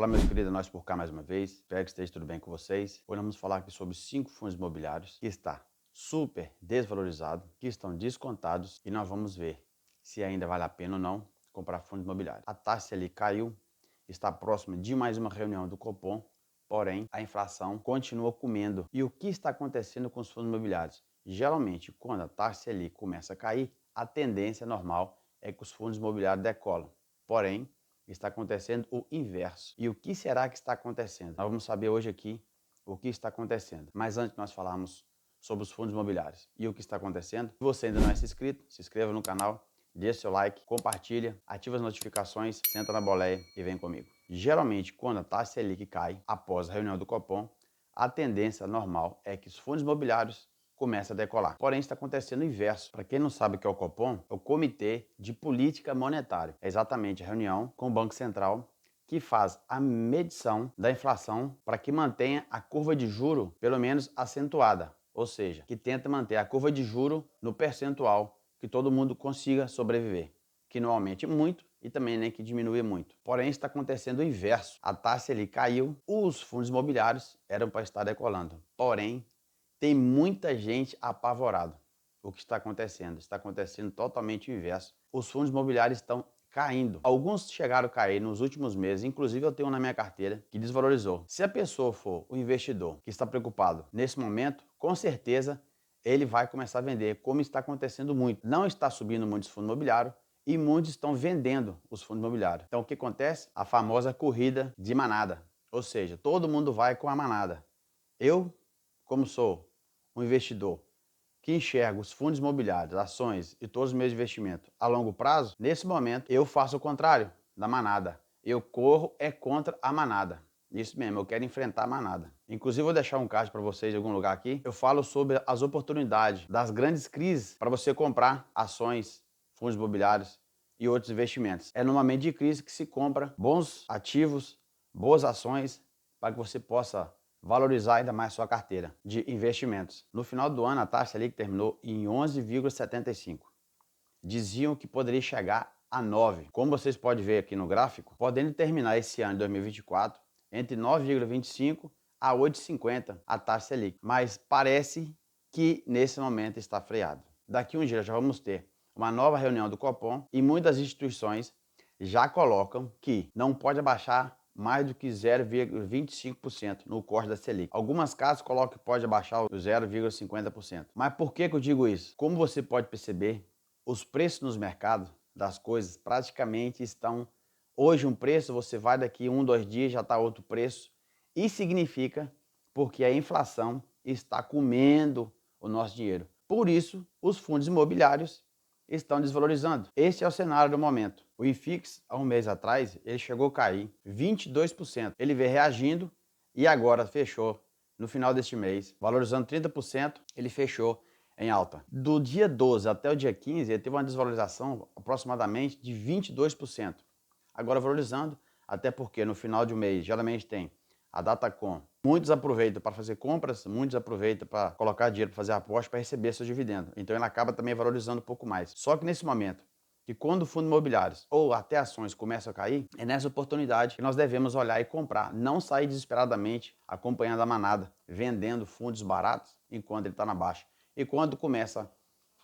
Olá, meus queridos, nós por cá mais uma vez. Espero que esteja tudo bem com vocês. Hoje nós vamos falar aqui sobre 5 fundos imobiliários que está super desvalorizado, que estão descontados e nós vamos ver se ainda vale a pena ou não comprar fundos imobiliários. A taxa ali caiu, está próxima de mais uma reunião do Copom, porém a inflação continua comendo. E o que está acontecendo com os fundos imobiliários? Geralmente, quando a taxa ali começa a cair, a tendência normal é que os fundos imobiliários decolam. Porém, está acontecendo o inverso. E o que será que está acontecendo? Nós vamos saber hoje aqui o que está acontecendo. Mas antes de nós falarmos sobre os fundos imobiliários e o que está acontecendo, se você ainda não é inscrito, se inscreva no canal, deixe seu like, compartilha, ativa as notificações, senta na boleia e vem comigo. Geralmente, quando a taxa Selic cai após a reunião do Copom, a tendência normal é que os fundos imobiliários começa a decolar. Porém, está acontecendo o inverso. Para quem não sabe o que é o Copom, é o Comitê de Política Monetária. É exatamente a reunião com o Banco Central que faz a medição da inflação para que mantenha a curva de juro pelo menos acentuada, ou seja, que tenta manter a curva de juro no percentual que todo mundo consiga sobreviver, que não aumente muito e também nem que diminua muito. Porém, está acontecendo o inverso. A taxa ali caiu, os fundos imobiliários eram para estar decolando. Porém, tem muita gente apavorada. O que está acontecendo? Está acontecendo totalmente o inverso. Os fundos imobiliários estão caindo. Alguns chegaram a cair nos últimos meses, inclusive eu tenho um na minha carteira que desvalorizou. Se a pessoa for o investidor que está preocupado nesse momento, com certeza ele vai começar a vender, como está acontecendo muito. Não está subindo muitos fundos imobiliários e muitos estão vendendo os fundos imobiliários. Então o que acontece? A famosa corrida de manada. Ou seja, todo mundo vai com a manada. Eu, como sou um investidor que enxerga os fundos imobiliários, ações e todos os meus investimentos a longo prazo, nesse momento eu faço o contrário da manada. Eu corro contra a manada. Isso mesmo, eu quero enfrentar a manada. Inclusive, vou deixar um card para vocês em algum lugar aqui. Eu falo sobre as oportunidades das grandes crises para você comprar ações, fundos imobiliários e outros investimentos. É no momento de crise que se compra bons ativos, boas ações, para que você possa valorizar ainda mais sua carteira de investimentos. No final do ano, a taxa Selic terminou em 11,75. Diziam que poderia chegar a 9. Como vocês podem ver aqui no gráfico, podendo terminar esse ano de 2024 entre 9,25 a 8,50 a taxa Selic. Mas parece que nesse momento está freado. Daqui um dia já vamos ter uma nova reunião do Copom e muitas instituições já colocam que não pode abaixar mais do que 0,25% no corte da Selic. Algumas casas colocam que pode abaixar o 0,50%. Mas por que eu digo isso? Como você pode perceber, os preços nos mercados das coisas praticamente estão... Hoje um preço, você vai daqui 1, 2 dias, já está outro preço. Isso significa porque a inflação está comendo o nosso dinheiro. Por isso, os fundos imobiliários estão desvalorizando. Esse é o cenário do momento. O IFIX, há um mês atrás, ele chegou a cair 22%. Ele veio reagindo e agora fechou no final deste mês, valorizando 30%, ele fechou em alta. Do dia 12 até o dia 15, ele teve uma desvalorização aproximadamente de 22%. Agora valorizando, até porque no final de um mês geralmente tem a Datacom. Muitos aproveitam para fazer compras, muitos aproveitam para colocar dinheiro para fazer aposta para receber seus dividendos. Então ele acaba também valorizando um pouco mais. Só que nesse momento, que quando fundos imobiliários ou até ações começam a cair, é nessa oportunidade que nós devemos olhar e comprar. Não sair desesperadamente acompanhando a manada, vendendo fundos baratos enquanto ele está na baixa. E quando começa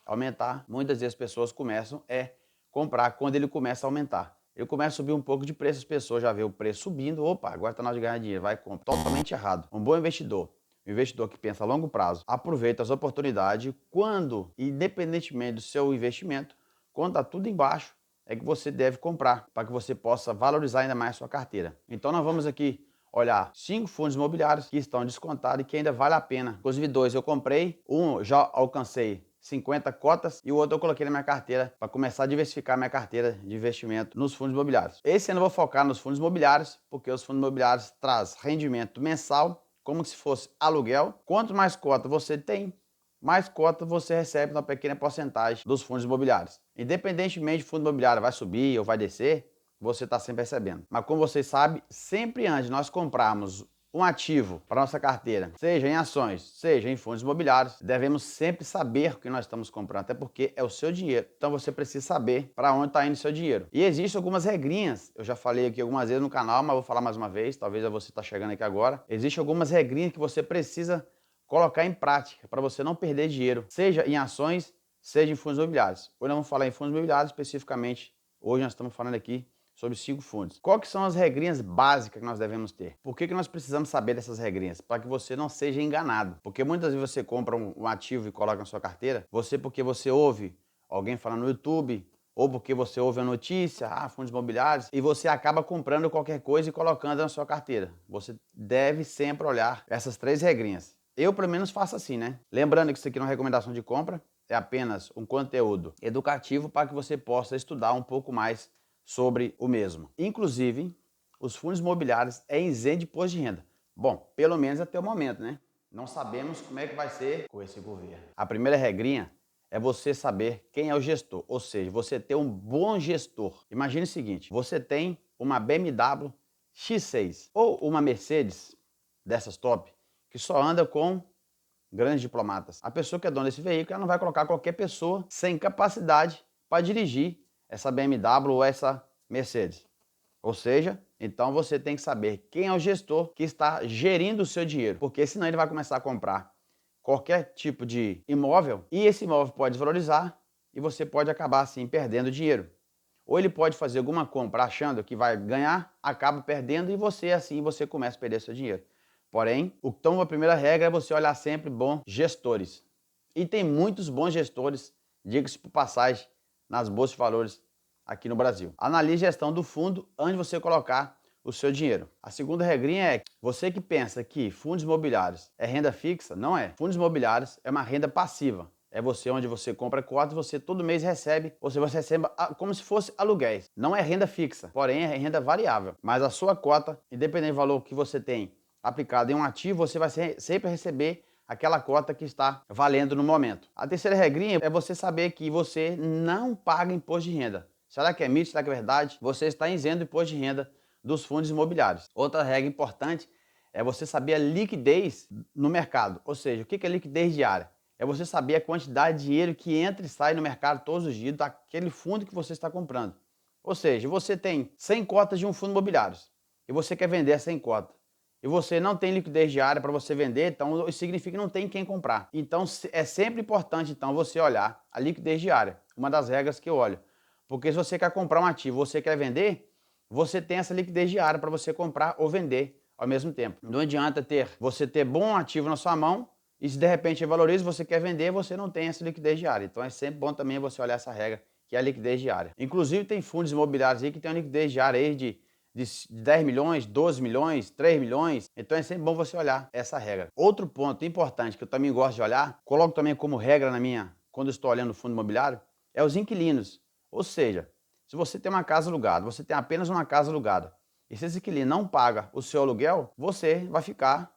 a aumentar, muitas vezes as pessoas começam a comprar quando ele começa a aumentar. Ele começa a subir um pouco de preço, as pessoas já vê o preço subindo, opa, agora está na hora de ganhar dinheiro, vai e compra. Totalmente errado. Um bom investidor, um investidor que pensa a longo prazo, aproveita as oportunidades quando, independentemente do seu investimento, quando está tudo embaixo, é que você deve comprar, para que você possa valorizar ainda mais a sua carteira. Então nós vamos aqui olhar 5 fundos imobiliários que estão descontados e que ainda vale a pena. Inclusive 2 eu comprei, um já alcancei 50 cotas e o outro eu coloquei na minha carteira para começar a diversificar minha carteira de investimento nos fundos imobiliários. Esse ano eu vou focar nos fundos imobiliários, porque os fundos imobiliários trazem rendimento mensal, como se fosse aluguel. Quanto mais cota você tem, mais cota você recebe uma pequena porcentagem dos fundos imobiliários. Independentemente do fundo imobiliário vai subir ou vai descer, você está sempre recebendo. Mas como vocês sabem, sempre antes de nós comprarmos um ativo para nossa carteira, seja em ações, seja em fundos imobiliários, devemos sempre saber o que nós estamos comprando, até porque é o seu dinheiro. Então você precisa saber para onde está indo o seu dinheiro. E existem algumas regrinhas, eu já falei aqui algumas vezes no canal, mas vou falar mais uma vez, talvez você está chegando aqui agora. Existem algumas regrinhas que você precisa colocar em prática para você não perder dinheiro, seja em ações, seja em fundos imobiliários. Hoje nós vamos falar em fundos imobiliários especificamente, hoje nós estamos falando aqui sobre 5 fundos. Qual que são as regrinhas básicas que nós devemos ter? Por que nós precisamos saber dessas regrinhas? Para que você não seja enganado. Porque muitas vezes você compra um ativo e coloca na sua carteira, porque você ouve alguém falando no YouTube, ou porque você ouve a notícia, fundos imobiliários, e você acaba comprando qualquer coisa e colocando na sua carteira. Você deve sempre olhar essas 3 regrinhas. Eu, pelo menos, faço assim, né? Lembrando que isso aqui não é uma recomendação de compra, é apenas um conteúdo educativo para que você possa estudar um pouco mais sobre o mesmo. Inclusive, os fundos imobiliários é isento de imposto de renda. Bom, pelo menos até o momento, né? Não sabemos como é que vai ser com esse governo. A primeira regrinha é você saber quem é o gestor, ou seja, você ter um bom gestor. Imagine o seguinte, você tem uma BMW X6 ou uma Mercedes dessas top, que só anda com grandes diplomatas. A pessoa que é dona desse veículo, ela não vai colocar qualquer pessoa sem capacidade para dirigir essa BMW ou essa Mercedes. Ou seja, então você tem que saber quem é o gestor que está gerindo o seu dinheiro, porque senão ele vai começar a comprar qualquer tipo de imóvel e esse imóvel pode desvalorizar e você pode acabar assim perdendo dinheiro. Ou ele pode fazer alguma compra achando que vai ganhar, acaba perdendo e você começa a perder seu dinheiro. Porém, então a primeira regra é você olhar sempre bons gestores. E tem muitos bons gestores, diga-se por passagem, nas bolsas de valores aqui no Brasil. Analise a gestão do fundo antes de você colocar o seu dinheiro. A segunda regrinha é você que pensa que fundos imobiliários é renda fixa, não é. Fundos imobiliários é uma renda passiva. É você onde você compra cotas, você todo mês recebe, você recebe como se fosse aluguéis. Não é renda fixa, porém é renda variável. Mas a sua cota, independente do valor que você tem aplicado em um ativo, você vai sempre receber aquela cota que está valendo no momento. A terceira regrinha é você saber que você não paga imposto de renda. Será que é mito? Será que é verdade? Você está isento do imposto de renda dos fundos imobiliários. Outra regra importante é você saber a liquidez no mercado. Ou seja, o que é liquidez diária? É você saber a quantidade de dinheiro que entra e sai no mercado todos os dias daquele fundo que você está comprando. Ou seja, você tem 100 cotas de um fundo imobiliário e você quer vender 100 cotas. E você não tem liquidez diária para você vender, então isso significa que não tem quem comprar. Então é sempre importante então você olhar a liquidez diária, uma das regras que eu olho. Porque se você quer comprar um ativo, você quer vender, você tem essa liquidez diária para você comprar ou vender ao mesmo tempo. Não adianta você ter bom ativo na sua mão e se de repente valoriza, você quer vender, você não tem essa liquidez diária. Então é sempre bom também você olhar essa regra, que é a liquidez diária. Inclusive tem fundos imobiliários aí que tem uma liquidez diária aí de 10 milhões, 12 milhões, 3 milhões. Então é sempre bom você olhar essa regra. Outro ponto importante que eu também gosto de olhar, coloco também como regra quando eu estou olhando o fundo imobiliário, é os inquilinos. Ou seja, se você tem uma casa alugada, você tem apenas uma casa alugada, e se esse inquilino não paga o seu aluguel, você vai ficar,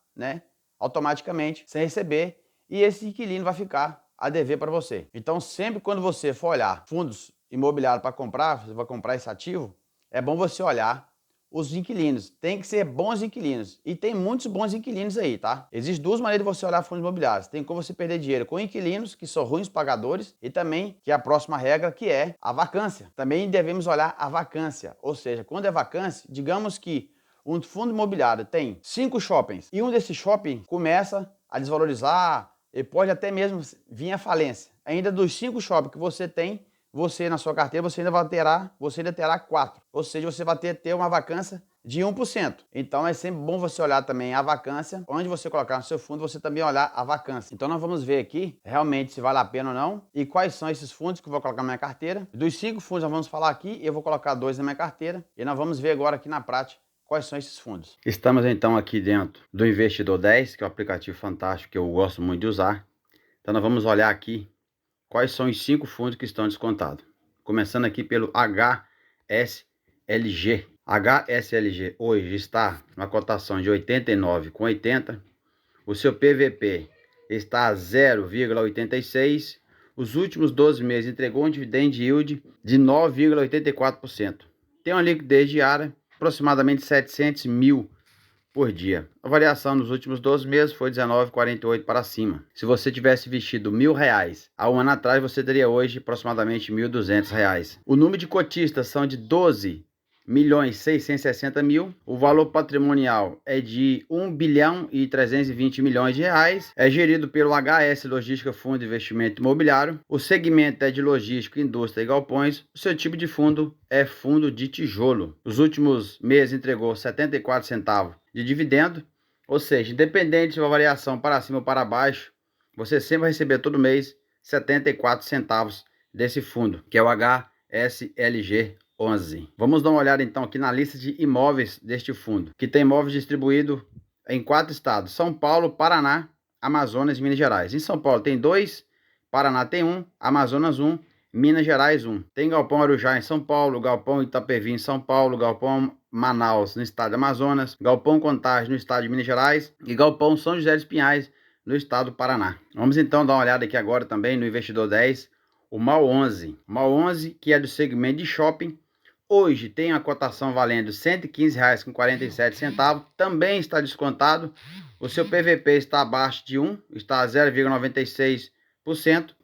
automaticamente sem receber, e esse inquilino vai ficar a dever para você. Então sempre quando você for olhar fundos imobiliários para comprar, você vai comprar esse ativo, é bom você olhar os inquilinos. Tem que ser bons inquilinos. E tem muitos bons inquilinos aí, tá? Existem 2 maneiras de você olhar fundos imobiliários. Tem como você perder dinheiro com inquilinos, que são ruins pagadores, e também, que é a próxima regra, que é a vacância. Também devemos olhar a vacância. Ou seja, quando é vacância, digamos que um fundo imobiliário tem 5 shoppings, e um desses shoppings começa a desvalorizar, e pode até mesmo vir à falência. Ainda dos 5 shoppings que você tem, você na sua carteira, você ainda terá 4. Ou seja, você vai ter uma vacância de 1%. Então é sempre bom você olhar também a vacância. Onde você colocar no seu fundo, você também olhar a vacância. Então nós vamos ver aqui realmente se vale a pena ou não e quais são esses fundos que eu vou colocar na minha carteira. Dos 5 fundos nós vamos falar aqui, eu vou colocar 2 na minha carteira e nós vamos ver agora aqui na prática quais são esses fundos. Estamos então aqui dentro do Investidor 10, que é um aplicativo fantástico que eu gosto muito de usar. Então nós vamos olhar aqui quais são os 5 fundos que estão descontados. Começando aqui pelo HSLG. HSLG hoje está na cotação de 89,80. O seu PVP está a 0,86. Os últimos 12 meses entregou um dividend yield de 9,84%. Tem uma liquidez diária aproximadamente 700 mil por dia. A variação nos últimos 12 meses foi 19,48 para cima. Se você tivesse investido R$ 1.000 há um ano atrás, você teria hoje aproximadamente R$ 1.200. O número de cotistas são de 12.660.000. O valor patrimonial é de 1.320 bilhões de reais. É gerido pelo HS Logística Fundo de Investimento Imobiliário. O segmento é de logística, indústria e galpões. O seu tipo de fundo é fundo de tijolo. Os últimos meses entregou 74 centavos de dividendo, ou seja, independente de uma variação para cima ou para baixo, você sempre vai receber todo mês 74 centavos desse fundo, que é o HSLG 11. Vamos dar uma olhada então aqui na lista de imóveis deste fundo, que tem imóveis distribuídos em 4 estados: São Paulo, Paraná, Amazonas e Minas Gerais. Em São Paulo tem 2, Paraná tem 1, Amazonas 1, Minas Gerais 1. Tem Galpão Arujá em São Paulo, Galpão Itapevi em São Paulo, Galpão Manaus no estado do Amazonas, Galpão Contagem no estado de Minas Gerais e Galpão São José dos Pinhais no estado do Paraná. Vamos então dar uma olhada aqui agora também no Investidor 10, o MAL 11. O MAL 11, que é do segmento de shopping, hoje tem a cotação valendo R$ 115,47, também está descontado. O seu PVP está abaixo de 1, está a 0,96%.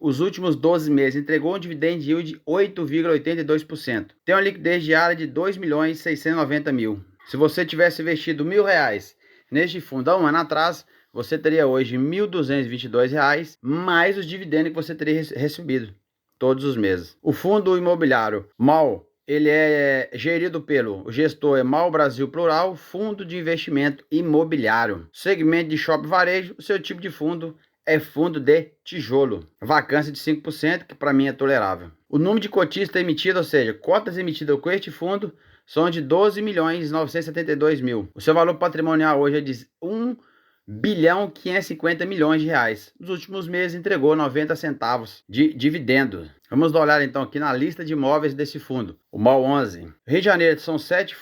Os últimos 12 meses entregou um dividend yield de 8,82%. Tem uma liquidez diária de 2.690.000. Se você tivesse investido R$ 1.000 neste fundo há um ano atrás, você teria hoje R$ 1.222, mais os dividendos que você teria recebido todos os meses. O fundo imobiliário MAL, ele é gerido pelo gestor MAL Brasil Plural, fundo de investimento imobiliário. Segmento de shopping varejo, o seu tipo de fundo é fundo de tijolo. Vacância de 5%, que para mim é tolerável. O número de cotistas emitidos, ou seja, cotas emitidas com este fundo, são de 12.972.000. O seu valor patrimonial hoje é de 1.550 bilhões de reais. Nos últimos meses entregou 90 centavos de dividendo. Vamos dar uma olhada então aqui na lista de imóveis desse fundo. O MAL 11. Rio de Janeiro são 7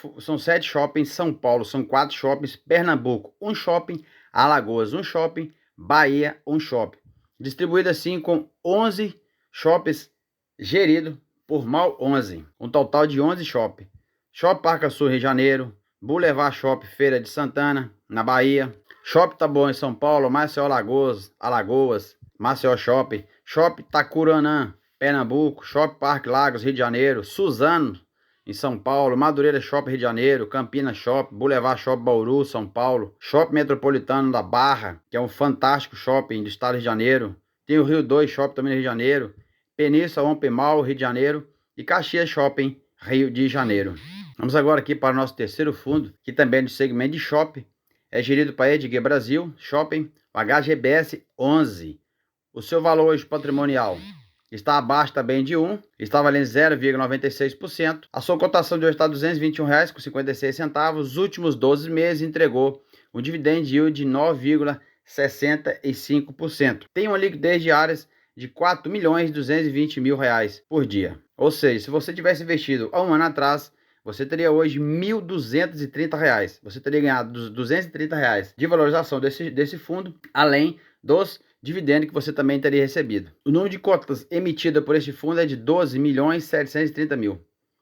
shoppings. São Paulo são 4 shoppings. Pernambuco 1 shopping. Alagoas 1 shopping. Bahia, um shopping. Distribuído assim com 11 shoppings geridos por MAL 11. Um total de 11 shoppings. Shopping Parque Sul, Rio de Janeiro. Boulevard Shopping, Feira de Santana, na Bahia. Shopping Taboão, em São Paulo. Maceió, Alagoas. Maceió Shopping. Shopping Tacuranã, Pernambuco. Shopping Parque Lagos, Rio de Janeiro. Suzano, em São Paulo. Madureira Shopping, Rio de Janeiro. Campinas Shopping, Boulevard Shopping, Bauru, São Paulo. Shopping Metropolitano da Barra, que é um fantástico shopping do estado do Rio de Janeiro. Tem o Rio 2 Shopping também no Rio de Janeiro. Península Open Mall, Rio de Janeiro. E Caxias Shopping, Rio de Janeiro. Vamos agora aqui para o nosso terceiro fundo, que também é do segmento de shopping. É gerido para Edgar Brasil Shopping, o HGBS 11. O seu valor hoje patrimonial está abaixo também de 1, está valendo 0,96%. A sua cotação de hoje está R$ 221,56. Os últimos 12 meses entregou um dividend yield de 9,65%. Tem uma liquidez diária de R$ 4.220.000 por dia. Ou seja, se você tivesse investido há um ano atrás, você teria hoje R$ 1.230. Você teria ganhado R$ 230 de valorização desse fundo, além dos dividendo que você também teria recebido. O número de cotas emitidas por este fundo é de 12.730.000.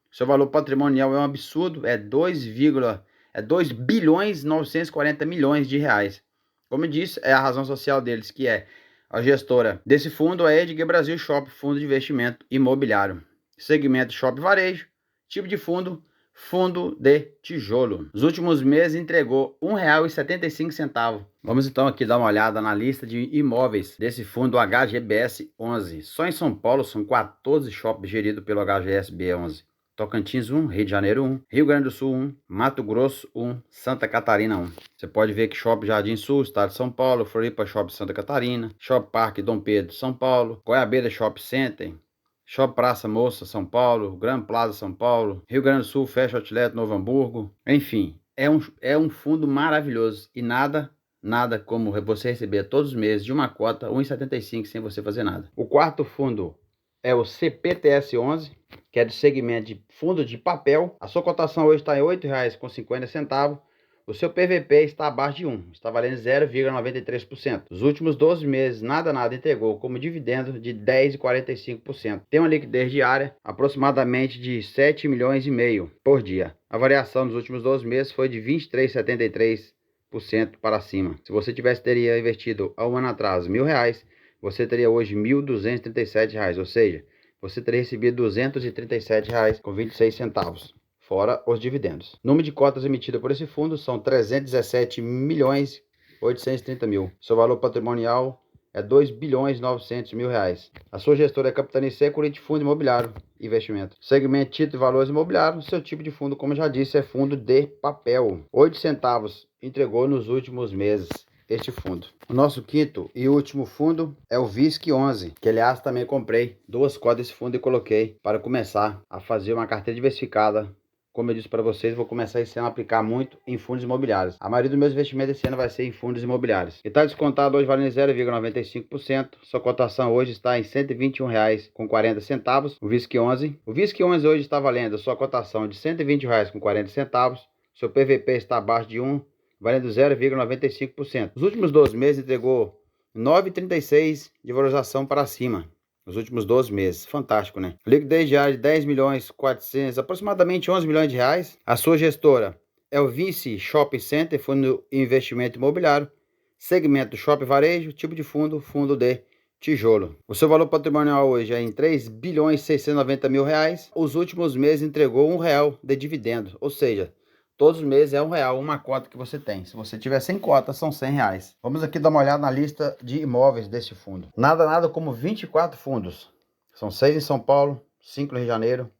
Seu valor patrimonial é um absurdo, é 2.940 bilhões de reais. Como eu disse, é a razão social deles, que é a gestora desse fundo, é Edgar Brasil Shopping, fundo de investimento imobiliário. Segmento shopping varejo, tipo de fundo, fundo de tijolo. Nos últimos meses entregou R$ 1,75. Vamos então aqui dar uma olhada na lista de imóveis desse fundo HGBS 11. Só em São Paulo são 14 shoppings geridos pelo HGSB 11. Tocantins 1, Rio de Janeiro 1, Rio Grande do Sul 1, Mato Grosso 1, Santa Catarina 1. Você pode ver que Shopping Jardim Sul, estado de São Paulo, Floripa Shopping Santa Catarina, Shopping Parque Dom Pedro, São Paulo, Goiabeira Shopping Center, Shopping Praça Moça, São Paulo, Gran Plaza, São Paulo, Rio Grande do Sul, Fashion Outlet, Novo Hamburgo. Enfim, é um fundo maravilhoso e nada como você receber todos os meses de uma cota R$ 1,75 sem você fazer nada. O quarto fundo é o CPTS 11, que é do segmento de fundo de papel. A sua cotação hoje está em R$ 8,50. O seu PVP está abaixo de 1, está valendo 0,93%. Os últimos 12 meses, nada entregou como dividendo de 10,45%. Tem uma liquidez diária aproximadamente de 7,5 milhões por dia. A variação nos últimos 12 meses foi de 23,73%. para cima. Se você teria investido há um ano atrás R$1.000, você teria hoje R$1.237, ou seja, você teria recebido R$237 com 26 centavos, fora os dividendos. O número de cotas emitidas por esse fundo são 317.830.000. Seu valor patrimonial é R$2.900.000. A sua gestora é Capitânia Security Fundo Imobiliário Investimento. Segmento título e valores imobiliários. Seu tipo de fundo, como eu já disse, é fundo de papel. 8 centavos entregou nos últimos meses este fundo. O nosso quinto e último fundo é o VISC11, que aliás também comprei 2 cotas desse fundo e coloquei para começar a fazer uma carteira diversificada. Como eu disse para vocês, vou começar esse ano a aplicar muito em fundos imobiliários. A maioria dos meus investimentos esse ano vai ser em fundos imobiliários. E está descontado hoje valendo 0,95%. Sua cotação hoje está em R$121,40. O VISC11. O VISC11 hoje está valendo a sua cotação de R$120,40. Seu PVP está abaixo de 1, valendo 0,95%. Os últimos 12 meses entregou 9,36 de valorização para cima. Nos últimos 12 meses. Fantástico, né? Liquidez diária de 10.400.000, aproximadamente 11 milhões de reais. A sua gestora é o Vice Shopping Center, fundo de investimento imobiliário. Segmento shopping varejo, tipo de fundo, fundo de tijolo. O seu valor patrimonial hoje é em R$3.690.000. Os últimos meses entregou R$1 de dividendo, ou seja, todos os meses é R$1 uma cota que você tem. Se você tiver 100 cotas, são R$100. Vamos aqui dar uma olhada na lista de imóveis desse fundo. Nada como 24 fundos. São 6 em São Paulo, 5 no Rio de Janeiro,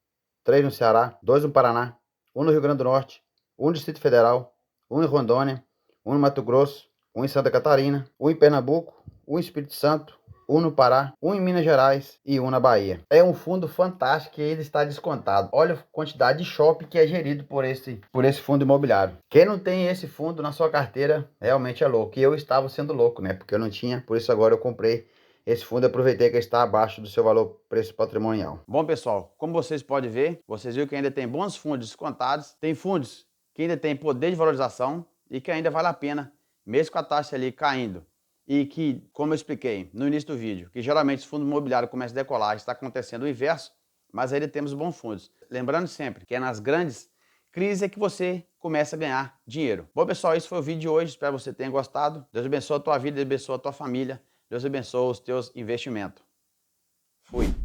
3 no Ceará, 2 no Paraná, 1 no Rio Grande do Norte, 1 no Distrito Federal, 1 em Rondônia, 1 no Mato Grosso, 1 em Santa Catarina, 1 em Pernambuco, 1 em Espírito Santo, 1 no Pará, 1 em Minas Gerais e 1 na Bahia. É um fundo fantástico e ele está descontado. Olha a quantidade de shopping que é gerido por esse fundo imobiliário. Quem não tem esse fundo na sua carteira realmente é louco. E eu estava sendo louco, né? Porque eu não tinha, por isso agora eu comprei esse fundo e aproveitei que ele está abaixo do seu valor preço patrimonial. Bom, pessoal, como vocês podem ver, vocês viram que ainda tem bons fundos descontados. Tem fundos que ainda tem poder de valorização e que ainda vale a pena, mesmo com a taxa ali caindo. E que, como eu expliquei no início do vídeo, que geralmente os fundos imobiliários começam a decolar, está acontecendo o inverso, mas ainda temos bons fundos. Lembrando sempre que é nas grandes crises é que você começa a ganhar dinheiro. Bom, pessoal, esse foi o vídeo de hoje. Espero que você tenha gostado. Deus abençoe a tua vida, Deus abençoe a tua família, Deus abençoe os teus investimentos. Fui.